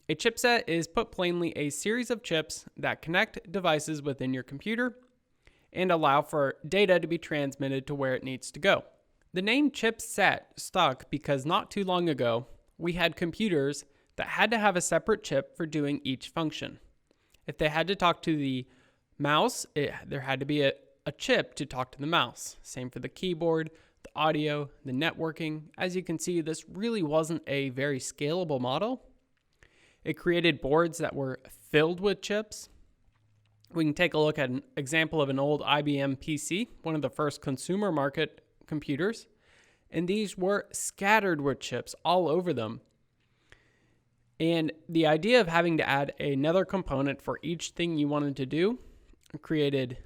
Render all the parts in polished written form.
A chipset is, put plainly, a series of chips that connect devices within your computer and allow for data to be transmitted to where it needs to go. The name chipset stuck because not too long ago, we had computers that had to have a separate chip for doing each function. If they had to talk to the mouse, there had to be a chip to talk to the mouse. Same for the keyboard, the audio, the networking. As you can see, this really wasn't a very scalable model. It created boards that were filled with chips. We can take a look at an example of an old IBM Pc, one of the first consumer market computers, and these were scattered with chips all over them. And the idea of having to add another component for each thing you wanted to do created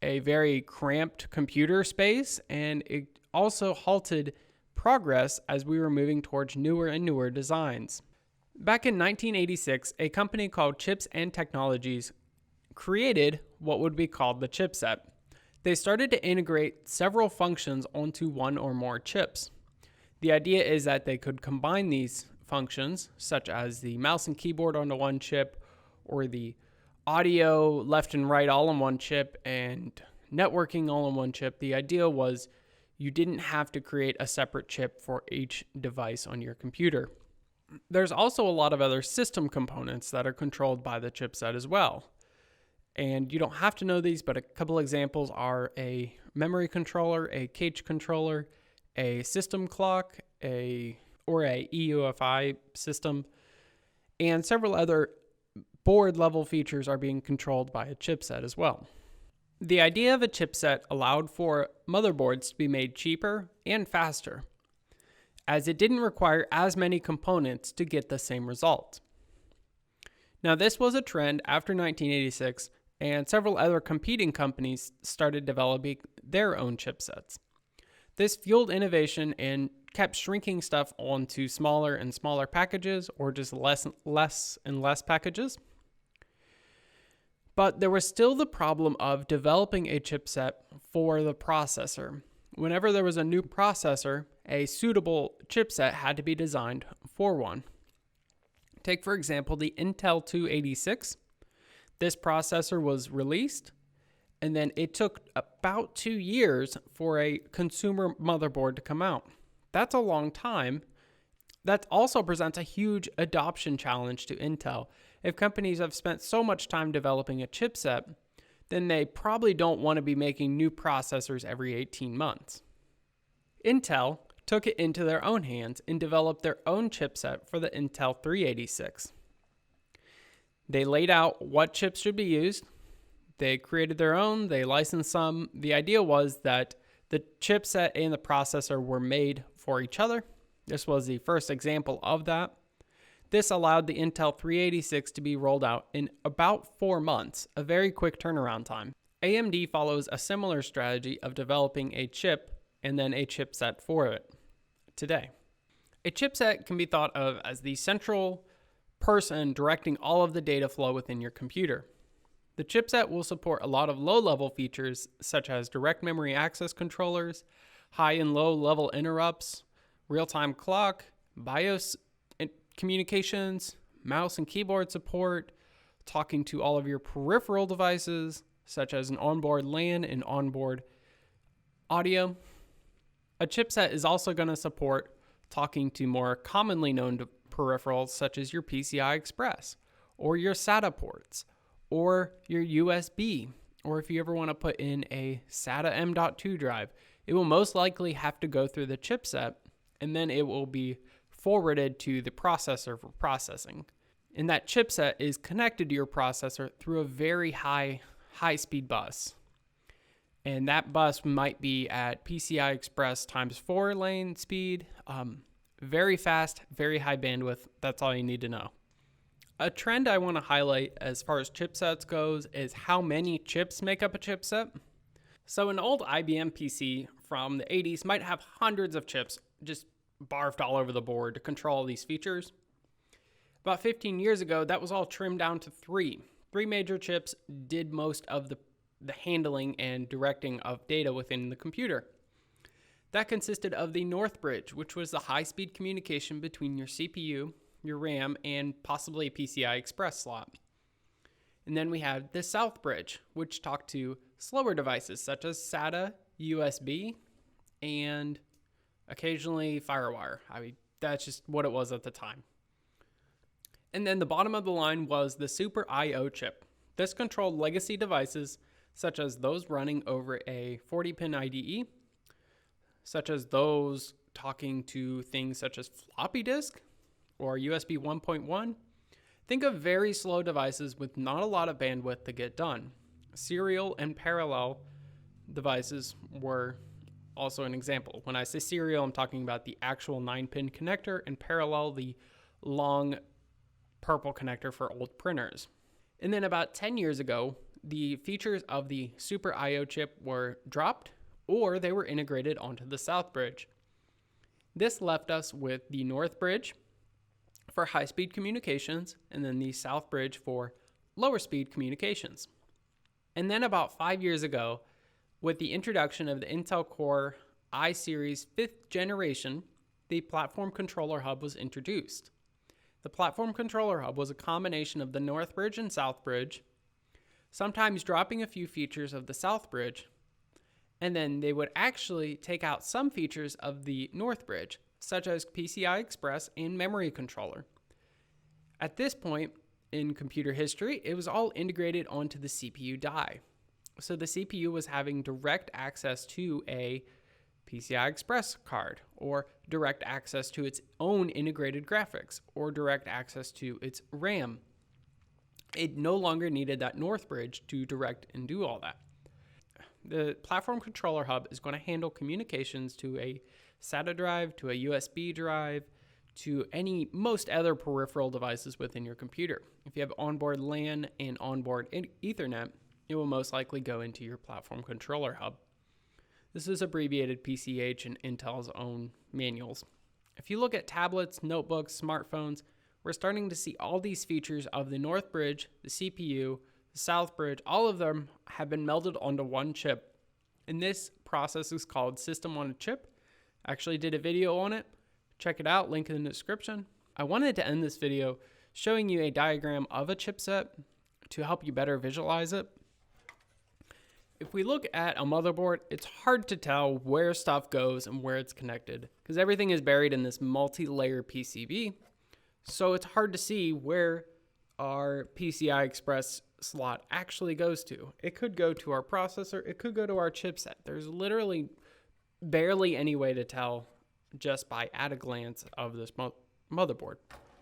a very cramped computer space, and it also halted progress as we were moving towards newer and newer designs. Back in 1986, a company called Chipset Technologies created what would be called the chipset. They started to integrate several functions onto one or more chips. The idea is that they could combine these functions, such as the mouse and keyboard onto one chip, or the audio left and right all on one chip, and networking all on one chip. The idea was you didn't have to create a separate chip for each device on your computer. There's also a lot of other system components that are controlled by the chipset as well. And you don't have to know these, but a couple examples are a memory controller, a cache controller, a system clock, or a EUFI system, and several other board level features are being controlled by a chipset as well. The idea of a chipset allowed for motherboards to be made cheaper and faster, as it didn't require as many components to get the same result. Now, this was a trend after 1986, and several other competing companies started developing their own chipsets. This fueled innovation and kept shrinking stuff onto smaller and smaller packages, or just less and less packages. But there was still the problem of developing a chipset for the processor. Whenever there was a new processor, a suitable chipset had to be designed for one. Take, for example, the Intel 286. This processor was released, and then it took about 2 years for a consumer motherboard to come out. That's a long time. That also presents a huge adoption challenge to Intel. If companies have spent so much time developing a chipset, then they probably don't want to be making new processors every 18 months. Intel took it into their own hands and developed their own chipset for the Intel 386. They laid out what chips should be used. They created their own, they licensed some. The idea was that the chipset and the processor were made for each other. This was the first example of that. This allowed the Intel 386 to be rolled out in about 4 months, a very quick turnaround time. AMD follows a similar strategy of developing a chip and then a chipset for it today. A chipset can be thought of as the central person directing all of the data flow within your computer. The chipset will support a lot of low-level features such as direct memory access controllers, high and low-level interrupts, real-time clock, BIOS communications, mouse and keyboard support, talking to all of your peripheral devices such as an onboard LAN and onboard audio. A chipset is also going to support talking to more commonly known peripherals such as your PCI Express or your SATA ports or your USB, or if you ever want to put in a SATA M.2 drive, it will most likely have to go through the chipset and then it will be forwarded to the processor for processing. And that chipset is connected to your processor through a very high-speed bus. And that bus might be at PCI Express times 4 lane speed, very fast, very high bandwidth. That's all you need to know. A trend I want to highlight as far as chipsets goes is how many chips make up a chipset. So an old IBM PC from the 80s might have hundreds of chips just barfed all over the board to control these features. About 15 years ago, that was all trimmed down to 3. 3 major chips did most of the handling and directing of data within the computer. That consisted of the Northbridge, which was the high-speed communication between your CPU, your RAM, and possibly a PCI Express slot. And then we have the Southbridge, which talk to slower devices such as SATA, USB, and occasionally FireWire. That's just what it was at the time. And then the bottom of the line was the Super I/O chip. This controlled legacy devices such as those running over a 40-pin IDE, such as those talking to things such as floppy disk or USB 1.1. Think of very slow devices with not a lot of bandwidth to get done. Serial and parallel devices were also an example. When I say serial, I'm talking about the actual 9-pin connector, and parallel, the long purple connector for old printers. And then about 10 years ago, the features of the Super I/O chip were dropped, or they were integrated onto the Southbridge. This left us with the Northbridge for high-speed communications, and then the Southbridge for lower-speed communications. And then about 5 years ago, with the introduction of the Intel Core i-Series 5th generation, the Platform Controller Hub was introduced. The Platform Controller Hub was a combination of the Northbridge and Southbridge, sometimes dropping a few features of the Southbridge, and then they would actually take out some features of the Northbridge, such as PCI Express and memory controller. At this point in computer history, it was all integrated onto the CPU die. So the CPU was having direct access to a PCI Express card, or direct access to its own integrated graphics, or direct access to its RAM. It no longer needed that Northbridge to direct and do all that. The Platform Controller Hub is going to handle communications to a SATA drive, to a USB drive, to most other peripheral devices within your computer. If you have onboard LAN and onboard Ethernet, it will most likely go into your Platform Controller Hub. This is abbreviated PCH in Intel's own manuals. If you look at tablets, notebooks, smartphones, we're starting to see all these features of the Northbridge, the CPU, the Southbridge, all of them have been melded onto one chip. And this process is called System on a Chip. I actually did a video on it. Check it out, link in the description. I wanted to end this video showing you a diagram of a chipset to help you better visualize it. If we look at a motherboard, it's hard to tell where stuff goes and where it's connected because everything is buried in this multi-layer PCB. So it's hard to see where our PCI Express slot actually goes to. It could go to our processor. It could go to our chipset. There's literally barely any way to tell just by at a glance of this motherboard.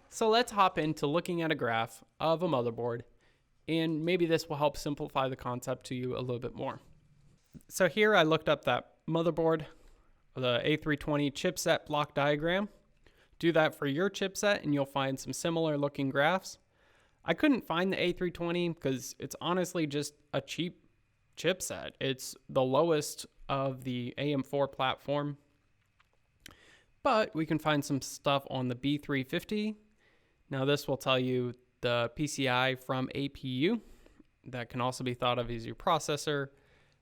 So let's hop into looking at a graph of a motherboard, and maybe this will help simplify the concept to you a little bit more. So here I looked up that motherboard, the A320 chipset block diagram. Do that for your chipset and you'll find some similar looking graphs. I couldn't find the A320 because it's honestly just a cheap chipset. It's the lowest of the AM4 platform. But we can find some stuff on the B350. Now this will tell you the PCI from APU. That can also be thought of as your processor.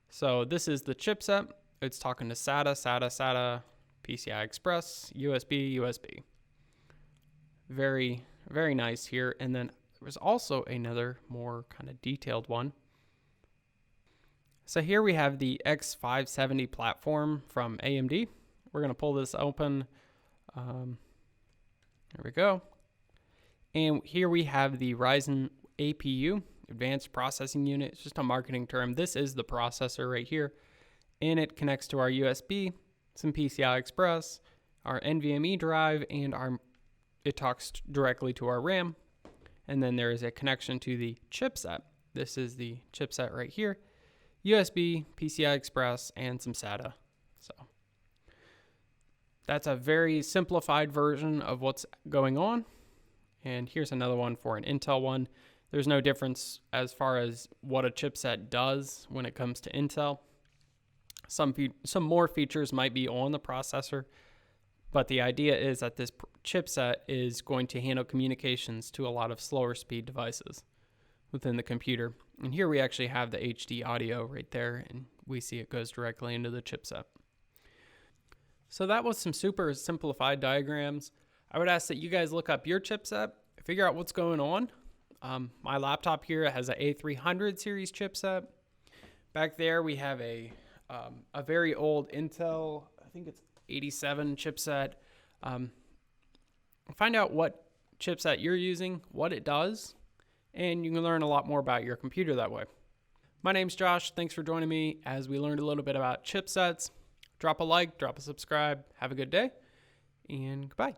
So this is the chipset. It's talking to SATA, PCI Express, USB. Very, very nice here. And then there was also another more kind of detailed one. So here we have the X570 platform from AMD. We're going to pull this open. There we go. And here we have the Ryzen APU, Advanced Processing Unit. It's just a marketing term. This is the processor right here. And it connects to our USB, some PCI Express, our NVMe drive, and it talks directly to our RAM. And then there is a connection to the chipset. This is the chipset right here. USB, PCI Express, and some SATA. So that's a very simplified version of what's going on. And here's another one for an Intel one. There's no difference as far as what a chipset does when it comes to Intel. Some more features might be on the processor, but the idea is that this chipset is going to handle communications to a lot of slower speed devices within the computer. And here we actually have the HD audio right there, and we see it goes directly into the chipset. So that was some super simplified diagrams. I would ask that you guys look up your chipset, figure out what's going on. My laptop here has an A300 series chipset. Back there we have a very old Intel, I think it's 87 chipset. Find out what chipset you're using, what it does, and you can learn a lot more about your computer that way. My name's Josh. Thanks for joining me as we learned a little bit about chipsets. Drop a like, drop a subscribe. Have a good day, and goodbye.